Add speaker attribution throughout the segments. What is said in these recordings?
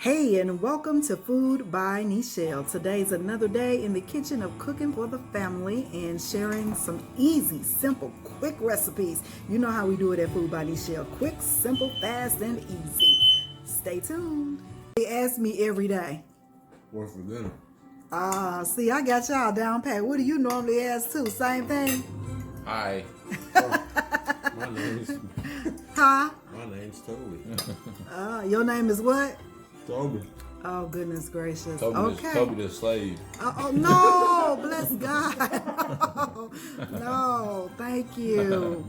Speaker 1: Hey, and welcome to Food by Nichelle. Today's another day in the kitchen of cooking for the family and sharing some easy, simple, quick recipes. You know how we do it at Food by Nichelle. Quick, simple, fast, and easy. Stay tuned. They ask me every day.
Speaker 2: What's for dinner?
Speaker 1: See, I got y'all down pat. What do you normally ask too? Same thing?
Speaker 2: Hi. My name's
Speaker 1: Huh?
Speaker 2: Toby.
Speaker 1: Your name is what?
Speaker 2: Toby.
Speaker 1: Oh, goodness gracious.
Speaker 3: Toby,
Speaker 1: Okay.
Speaker 3: Toby the slave.
Speaker 1: Oh, no, bless God. No, thank you.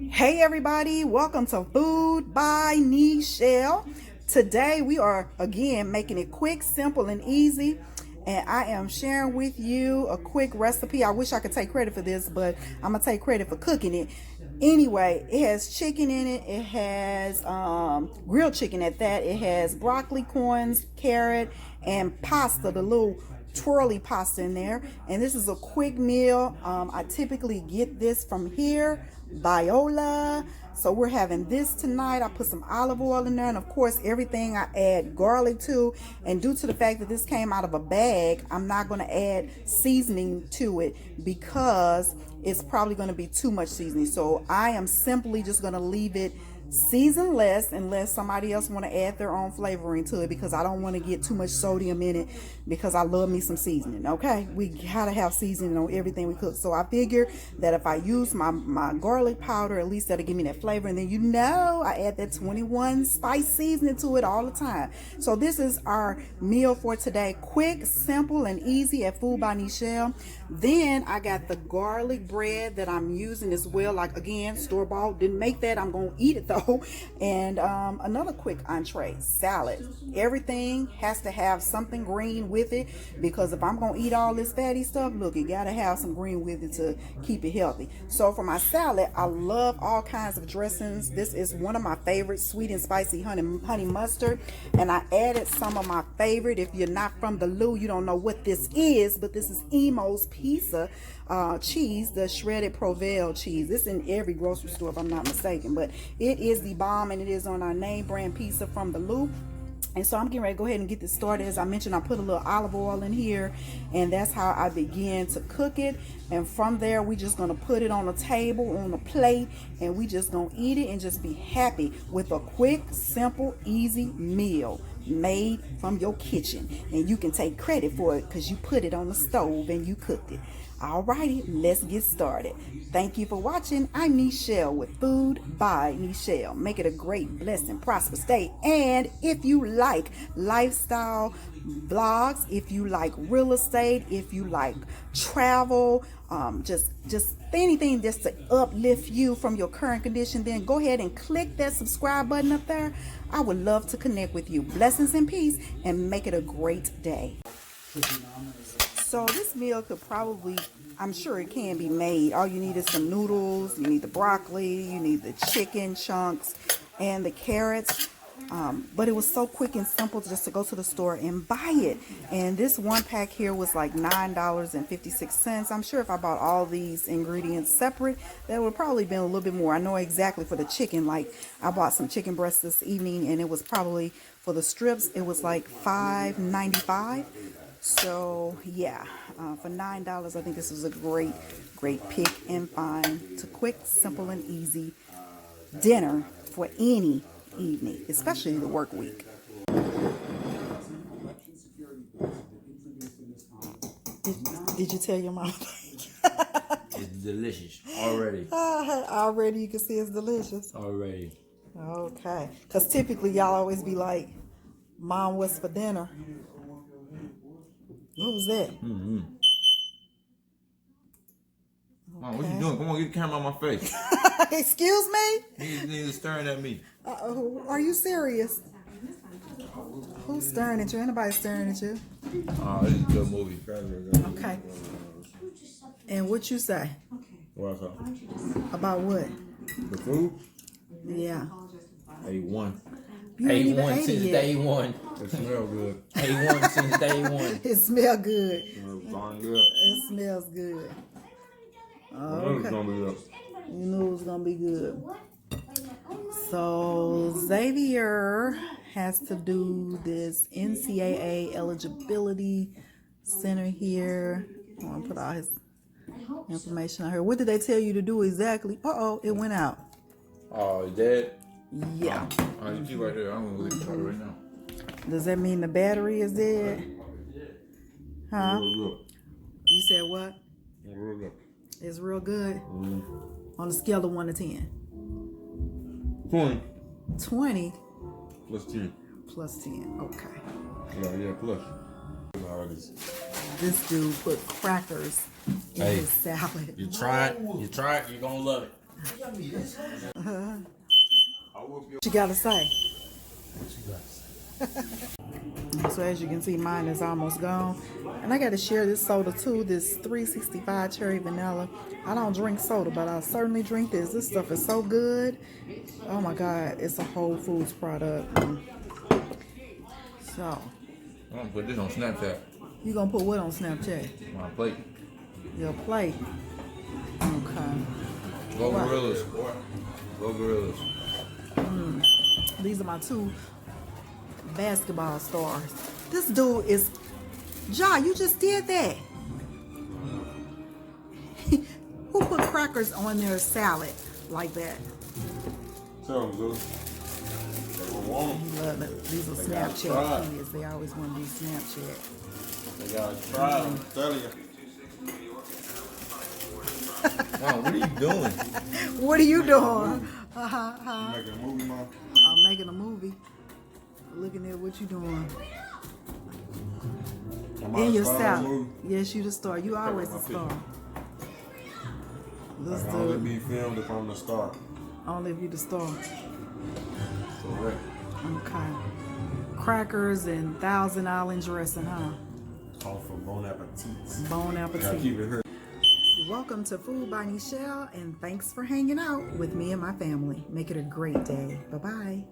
Speaker 1: Hey everybody, welcome to Food by Nichelle. Today we are again making it quick, simple, and easy. And I am sharing with you a quick recipe. I wish I could take credit for this, but I'm gonna take credit for cooking it. Anyway, it has chicken in it. It has grilled chicken at that. It has broccoli, corns, carrot, and pasta, the little twirly pasta in there. And this is a quick meal. I typically get this from here, Viola. So we're having this tonight. I put some olive oil in there, and of course everything I add garlic to. And due to the fact that this came out of a bag, I'm not going to add seasoning to it because it's probably going to be too much seasoning. So I am simply just going to leave it seasonless unless somebody else want to add their own flavoring to it, because I don't want to get too much sodium in it, because I love me some seasoning. Okay, we gotta have seasoning on everything we cook. So I figure that if I use my garlic powder, at least that'll give me that flavor. And then I add that 21 spice seasoning to it all the time. So this is our meal for today. Quick, simple, and easy at Food by Nichelle. Then I got the garlic bread that I'm using as well. Like, again, store-bought. Didn't make that. I'm gonna eat it though. And another quick entree, salad. Everything has to have something green with it, because if I'm gonna eat all this fatty stuff, look, it gotta have some green with it to keep it healthy. So for my salad, I love all kinds of dressings. This is one of my favorites, sweet and spicy honey mustard. And I added some of my favorite. If you're not from the Lou, you don't know what this is, but this is Emo's Pizza cheese, the shredded Provel cheese. It's in every grocery store if I'm not mistaken, but it is the bomb, and it is on our name brand pizza from the Lou. And so I'm getting ready to go ahead and get this started. As I mentioned, I put a little olive oil in here, and that's how I begin to cook it. And from there, we just gonna put it on a table, on a plate, and we just gonna eat it and just be happy with a quick, simple, easy meal made from your kitchen. And you can take credit for it because you put it on the stove and you cooked it. Alrighty, let's get started. Thank you for watching. I'm Nichelle with Food by Nichelle. Make it a great, blessed, prosperous day. And if you like lifestyle vlogs, if you like real estate, if you like travel, just anything just to uplift you from your current condition, then go ahead and click that subscribe button up there. I would love to connect with you. Blessings and peace, and make it a great day. So this meal could probably, I'm sure it can be made. All you need is some noodles, you need the broccoli, you need the chicken chunks, and the carrots. But it was so quick and simple just to go to the store and buy it. And this one pack here was like $9.56. I'm sure if I bought all these ingredients separate, that would probably been a little bit more. I know exactly for the chicken, like I bought some chicken breasts this evening, and it was probably, for the strips, it was like $5.95. So yeah, for $9, I think this is a great pick and find to quick, simple, and easy dinner for any evening, especially the work week. Did you tell your mom?
Speaker 3: It's delicious already.
Speaker 1: Already, you can see it's delicious.
Speaker 3: Already.
Speaker 1: Okay, because typically y'all always be like, "Mom, what's for dinner?" What was that?
Speaker 3: Mm-hmm. Mom, what you doing? Come on, get the camera on my face.
Speaker 1: Excuse me?
Speaker 3: He's staring at me.
Speaker 1: Are you serious? Who's staring at you? Anybody staring at you?
Speaker 3: Oh, this is a good movie.
Speaker 1: Okay. And what you say
Speaker 2: What's up?
Speaker 1: about what?
Speaker 2: The food?
Speaker 1: Yeah.
Speaker 3: A1.
Speaker 1: You ain't even
Speaker 4: A1
Speaker 1: ate it
Speaker 4: since
Speaker 1: yet.
Speaker 4: day one.
Speaker 2: It smells good.
Speaker 4: A1 since day one.
Speaker 1: It smells good.
Speaker 2: It's darn good.
Speaker 1: It smells good.
Speaker 2: I know it's gonna be good.
Speaker 1: You knew it was gonna be good. So Xavier has to do this NCAA eligibility center here. I'm gonna put all his information on here. What did they tell you to do exactly? It went out.
Speaker 3: Oh, is dead?
Speaker 1: Yeah.
Speaker 3: Oh, you keep right there. I'm gonna look at it right now.
Speaker 1: Does that mean the battery is dead? Huh?
Speaker 2: Real good.
Speaker 1: You said what?
Speaker 2: Real good.
Speaker 1: It's real good. On a scale of 1 to 10.
Speaker 2: 20
Speaker 1: 20
Speaker 2: plus 10.
Speaker 1: plus 10. Okay.
Speaker 2: Yeah, plus. Already.
Speaker 1: This dude put crackers in
Speaker 4: Hey.
Speaker 1: his salad.
Speaker 4: You try it, you're gonna love it.
Speaker 1: What you gotta say? So as you can see, mine is almost gone. And I gotta share this soda too, this 365 cherry vanilla. I don't drink soda, but I certainly drink this. This stuff is so good. Oh my God, it's a Whole Foods product. So,
Speaker 3: I'm gonna put this on Snapchat.
Speaker 1: you gonna put what on Snapchat?
Speaker 3: My plate.
Speaker 1: Your plate. Okay.
Speaker 3: Go
Speaker 1: What?
Speaker 3: Gorillas. Go Gorillas.
Speaker 1: These are my two basketball stars. This dude is... Ja, you just did that. Who put crackers on their salad like that?
Speaker 2: Tell them, dude. They don't want them.
Speaker 1: Love it. These are
Speaker 2: They gotta
Speaker 1: Snapchat
Speaker 2: try.
Speaker 1: kids. They always want to be Snapchat.
Speaker 2: They gotta try them. I'm telling you.
Speaker 3: Mom, what are you doing?
Speaker 1: What are you doing?
Speaker 2: You making a movie, Mom?
Speaker 1: I'm making a movie. Looking at what you doing.
Speaker 2: Am I
Speaker 1: In
Speaker 2: a
Speaker 1: your
Speaker 2: star in the
Speaker 1: salad.
Speaker 2: movie?
Speaker 1: Yes, you the star. You always the
Speaker 3: my
Speaker 1: star.
Speaker 2: I
Speaker 1: Let's
Speaker 2: can
Speaker 1: do
Speaker 2: only
Speaker 1: it.
Speaker 2: be filmed if I'm the star.
Speaker 1: Only if you the star.
Speaker 2: Correct.
Speaker 1: Okay. Crackers and Thousand Island dressing, huh?
Speaker 2: Call for bon appetit.
Speaker 1: Bon
Speaker 2: Gotta
Speaker 1: appetit.
Speaker 2: keep it here.
Speaker 1: Welcome to Food by Nichelle, and thanks for hanging out with me and my family. Make it a great day. Bye-bye.